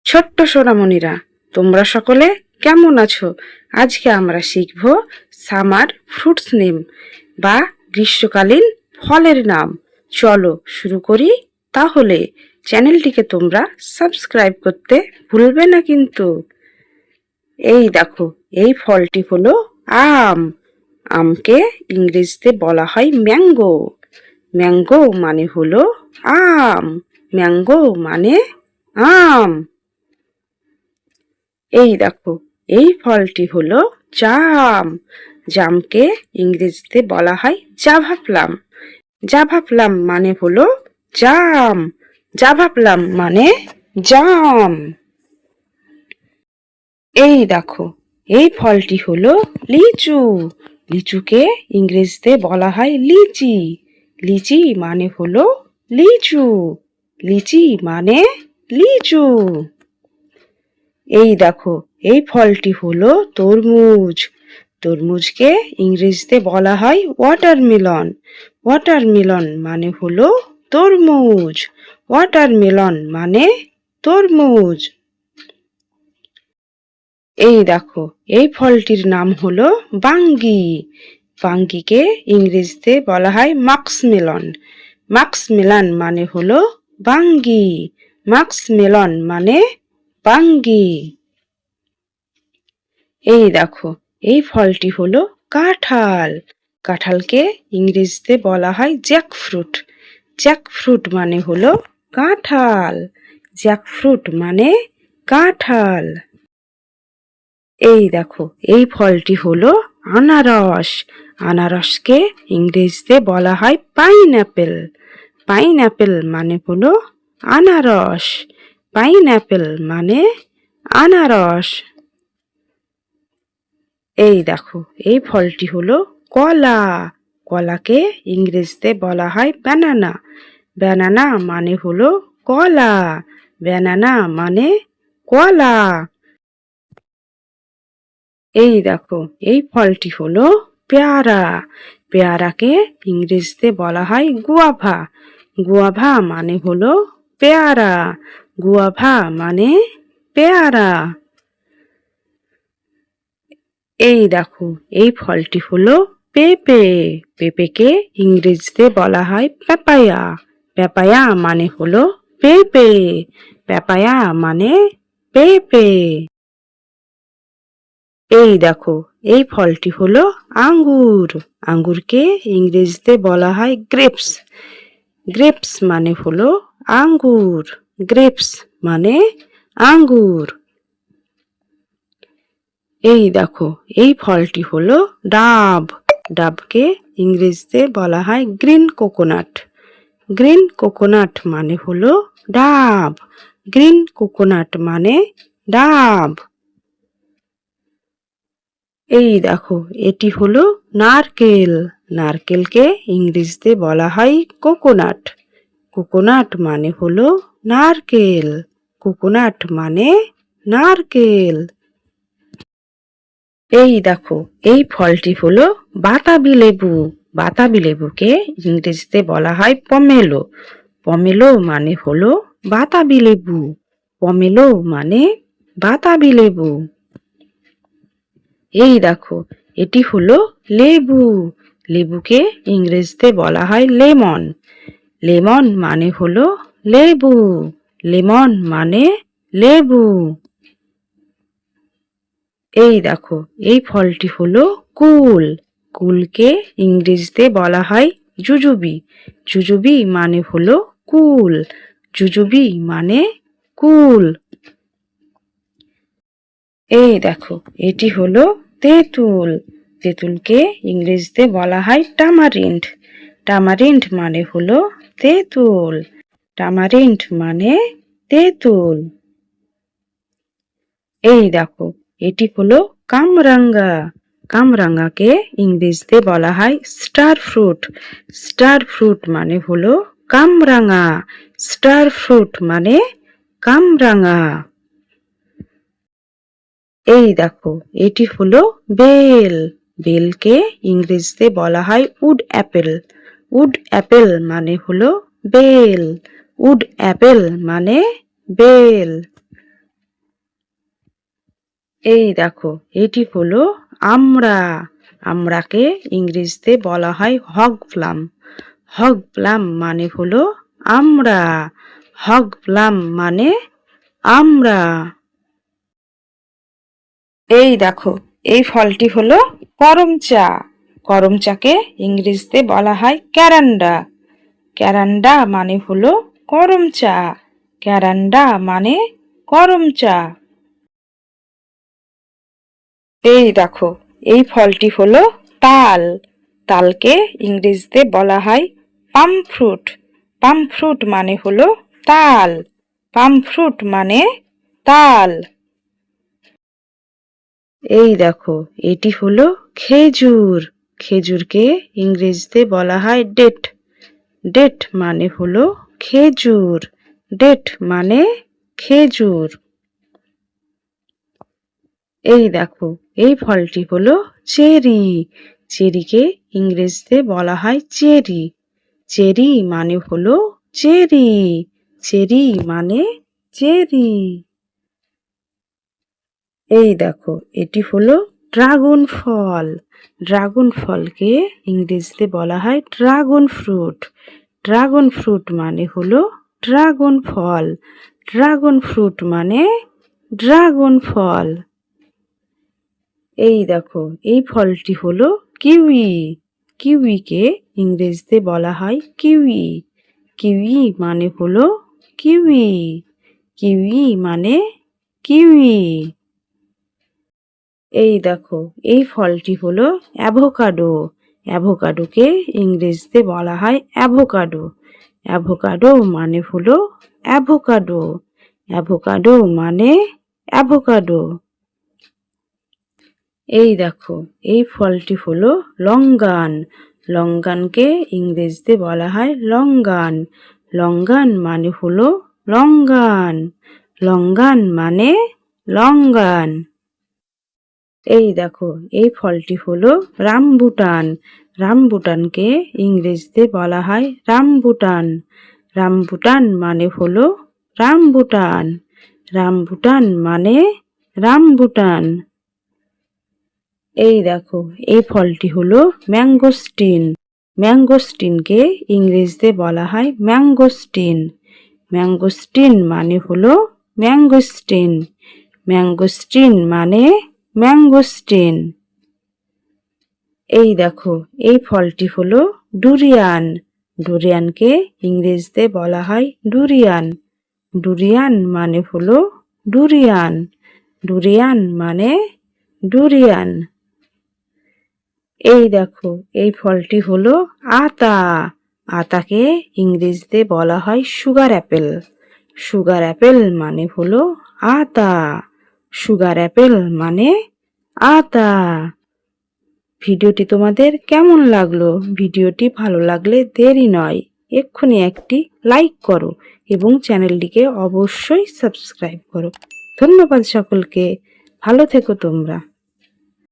ছোট্ট সোনামণিরা, তোমরা সকলে কেমন আছো? আজকে আমরা শিখব সামার ফ্রুটস নেম বা গ্রীষ্মকালীন ফলের নাম। চলো শুরু করি। তাহলে চ্যানেলটিকে তোমরা সাবস্ক্রাইব করতে ভুলবে না কিন্তু। এই দেখো, এই ফলটি হলো আম। আমকে ইংরেজিতে বলা হয় ম্যাঙ্গো। ম্যাঙ্গো মানে হলো আম। ম্যাঙ্গো মানে আম। এই দেখো, এই ফলটি হলো জাম। জামকে ইংরেজিতে বলা হয় জাভা প্লাম। জাভা প্লাম মানে হলো জাম। জাভা প্লাম মানে জাম। এই দেখো, এই ফলটি হলো লিচু। লিচুকে ইংরেজিতে বলা হয় লিচি। লিচি মানে হলো লিচু। লিচি মানে লিচু। এই দেখো, এই ফলটি হলো তরমুজ। তরমুজকে ইংরেজিতে বলা হয় ওয়াটারমেলন। ওয়াটারমেলন মানে হলো তরমুজ। ওয়াটারমেলন মানে তরমুজ। এই দেখো, এই ফলটির নাম হলো বাঙ্গি। বাঙ্গিকে ইংরেজিতে বলা হয় মাস্কমেলন। মাস্কমেলন মানে হলো বাঙ্গি। মাস্কমেলন মানে বাঙ্গি। এই দেখো, এই ফলটি হলো কাঁঠাল। কাঁঠালকে ইংরেজিতে বলা হয় জ্যাকফ্রুট। জ্যাকফ্রুট মানে হলো কাঁঠাল। জ্যাকফ্রুট মানে কাঁঠাল। এই দেখো, এই ফলটি হলো আনারস। আনারসকে ইংরেজিতে বলা হয় পাইনঅ্যাপেল। পাইনঅ্যাপেল মানে হলো আনারস। পাইনঅ্যাপেল মানে আনারস। এই দেখো, এই ফলটি হলো কলা। কলাকে ইংরেজিতে বলা হয় ব্যানানা। ব্যানানা মানে হলো কলা। ব্যানানা মানে কলা। এই দেখো, এই ফলটি হলো পেয়ারা। পেয়ারাকে ইংরেজিতে বলা হয় গুয়াভা। গুয়াভা মানে হলো পেয়ারা। গুয়াভা মানে পেয়ারা। এই দেখো, এই ফলটি হলো পেঁপে। পেঁপেকে ইংরেজিতে বলা হয় পেপায়া। পেপায়া মানে হলো পেঁপে। পেপায়া মানে পেঁপে। এই দেখো, এই ফলটি হলো আঙ্গুর। আঙ্গুরকে ইংরেজিতে বলা হয় গ্রেপস। গ্রেপস মানে হলো আঙ্গুর। গ্রেপস মানে আঙ্গুর। এই দেখো, এই ফলটি হলো ডাব। ডাবকে ইংরেজিতে বলা হয় গ্রিন কোকোনাট। গ্রিন কোকোনাট মানে হলো ডাব। গ্রিন কোকোনাট মানে ডাব। এই দেখো, এটি হলো নারকেল। নারকেলকে ইংরেজিতে বলা হয় কোকোনাট। কোকোনাট মানে হলো নারকেল। কোকোনাট মানে নারকেল। এই দেখো, এই ফলটি হলো বাতাবি লেবু। বাতাবি লেবুকে ইংরেজিতে বলা হয় পমেলো। পমেলো মানে হলো বাতাবি লেবু। পমেলো মানে বাতাবি লেবু। এই দেখো, এটি হলো লেবু। লেবুকে ইংরেজিতে বলা হয় লেমন। লেমন মানে হলো লেবু। লেমন মানে লেবু। এই দেখো, এই ফলটি হলো কুল। কুলকে ইংরেজিতে বলা হয় জুজুবি। জুজুবি মানে হলো কুল। জুজুবি মানে কুল। এই দেখো, এটি হলো তেঁতুল। তেঁতুলকে ইংরেজিতে বলা হয় টামারিন্ড। টামারিন্ড মানে হলো তেঁতুল। টামারিন্ড মানে তেঁতুল। এই দেখো, এটি হলো কামরাঙ্গা। কামরাঙ্গাকে ইংরেজিতে বলা হয় স্টার ফ্রুট। স্টার ফ্রুট মানে হলো কামরাঙা। স্টার ফ্রুট মানে কামরাঙা। এই দেখো, এটি হলো বেল। বেলকে ইংরেজিতে বলা হয় উড অ্যাপেল। উড অ্যাপেল মানে হলো বেল। উড অ্যাপেল মানে বেল। এই দেখো, এটি হলো আমড়া। আমড়াকে ইংরেজিতে বলা হয় হগ প্লাম। হগ প্লাম মানে হলো আমড়া। হগ প্লাম মানে আমড়া। এই দেখো, এই ফলটি হলো করমচা। করমচাকে ইংরেজিতে বলা হয় ক্যারান্ডা। ক্যারান্ডা মানে হলো করমচা। ক্যারান্ডা মানে করমচা। এই দেখো, এই ফলটি হলো তাল। তালকে ইংরেজিতে বলা হয় পাম ফ্রুট। পাম ফ্রুট মানে হলো তাল। পাম ফ্রুট মানে তাল। এই দেখো, এটি হলো খেজুর। খেজুরকে ইংরেজিতে বলা হয় ডেট। ডেট মানে হলো খেজুর। ডেট মানে খেজুর। এই দেখো, এই ফলটি হলো চেরি। চেরিকে ইংরেজিতে বলা হয় চেরি। চেরি মানে হলো চেরি। চেরি মানে চেরি। এই দেখো, এটি হলো ড্রাগন ফল। ড্রাগন ফলকে ইংরেজিতে বলা হয় ড্রাগন ফ্রুট। ড্রাগন ফ্রুট মানে হলো ড্রাগন ফল। ড্রাগন ফ্রুট মানে ড্রাগন ফল। এই দেখো, এই ফলটি হলো কিউই। কিউইকে ইংরেজিতে বলা হয় কিউই। কিউই মানে হলো কিউই। কিউই মানে কিউই। এই দেখো, এই ফলটি হলো অ্যাভোকাডো। অ্যাভোকাডোকে ইংরেজিতে বলা হয় অ্যাভোকাডো। অ্যাভোকাডো মানে হলো অ্যাভোকাডো। অ্যাভোকাডো মানে অ্যাভোকাডো। এই দেখো, এই ফলটি হলো লঙ্গান। লঙ্গানকে ইংরেজিতে বলা হয় লঙ্গান। লঙ্গান মানে হলো লঙ্গান। লঙ্গান মানে লঙ্গান। এই দেখো, এই ফলটি হলো রামবুটান। রামবুটানকে ইংরেজিতে বলা হয় রামবুটান। রামবুটান মানে হলো রামবুটান। রামবুটান মানে রামবুটান। এই দেখো, এই ফলটি হলো ম্যাঙ্গোস্টিন। ম্যাঙ্গোস্টিনকে ইংরেজিতে বলা হয় ম্যাঙ্গোস্টিন। ম্যাঙ্গোস্টিন মানে হলো ম্যাঙ্গোস্টিন। ম্যাঙ্গোস্টিন মানে ম্যাঙ্গোস্টিন। এই দেখো, এই ফলটি হলো ডুরিয়ান। ডুরিয়ানকে ইংরেজিতে বলা হয় ডুরিয়ান। ডুরিয়ান মানে হলো ডুরিয়ান। ডুরিয়ান মানে ডুরিয়ান। এই দেখো, এই ফলটি হলো আতা। আতাকে ইংরেজিতে বলা হয় সুগার অ্যাপেল। সুগার অ্যাপেল মানে হলো আতা। সুগার অ্যাপেল মানে আতা। ভিডিওটি তোমাদের কেমন লাগলো? ভিডিওটি ভালো লাগলে দেরি নয়, এক্ষুনি একটি লাইক করো এবং চ্যানেলটিকে অবশ্যই সাবস্ক্রাইব করো। ধন্যবাদ সকলকে। ভালো থেকো তোমরা।